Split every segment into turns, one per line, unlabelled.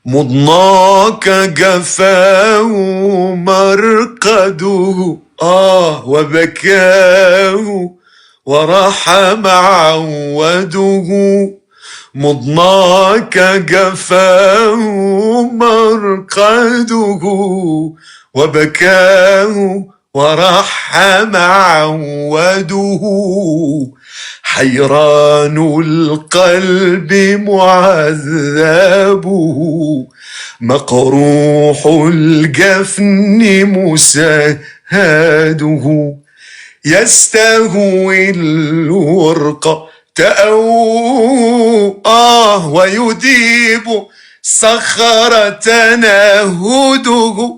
مضناك جفاه مرقده وبكاه ورحم عوده. مضناك جفاه مرقده وبكاه ورحم عوده. حيران القلب معذبه مقروح الجفن مسهاده. يستهوي الورق ويديب صخرة نهده.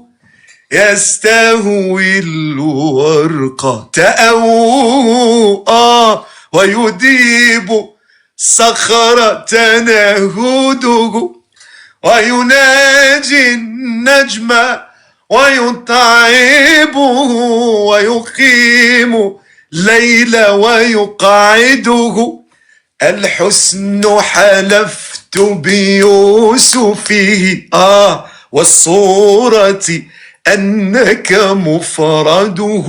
يستهوي الورق ويديب صخرة نهده. ويناجي النجم ويتعبه ويقيم ليل ويقعده. الحسن حلفت بيوسفه والصورة أنك مفرده.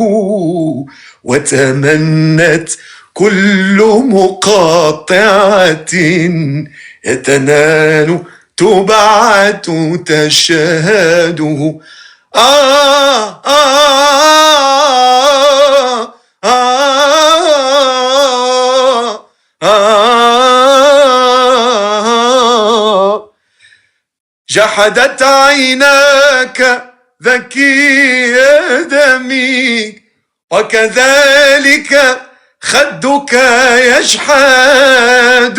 وتمنت كل مقاطعة يتنال تبعت تشهده. جحدت عيناك ذكي دمي وكذلك خدك يشحده.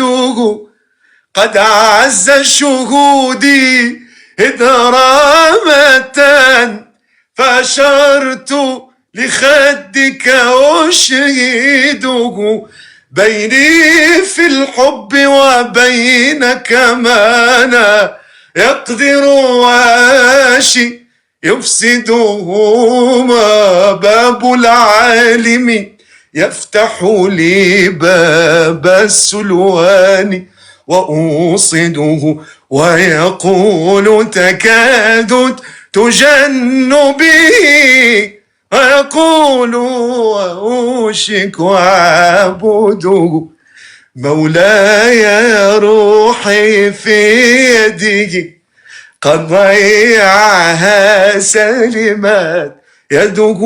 قد أعز شهودي إدرامة فأشرت لخدك أشهده. بيني في الحب وبينك ما لا يقدر واشي يفسدهما. باب العالم يفتح لي باب السلوان وأوصده. ويقول تكاد تجن به ويقول وأوشك أعبده. مولاي روحي في يده قد ضيعها سلمت يده.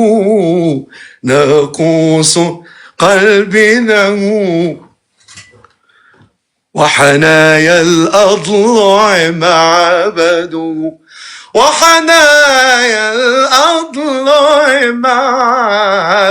ناقوس قلبنا وحنايا الأضلع معبده. وحنايا الأضلع معبده.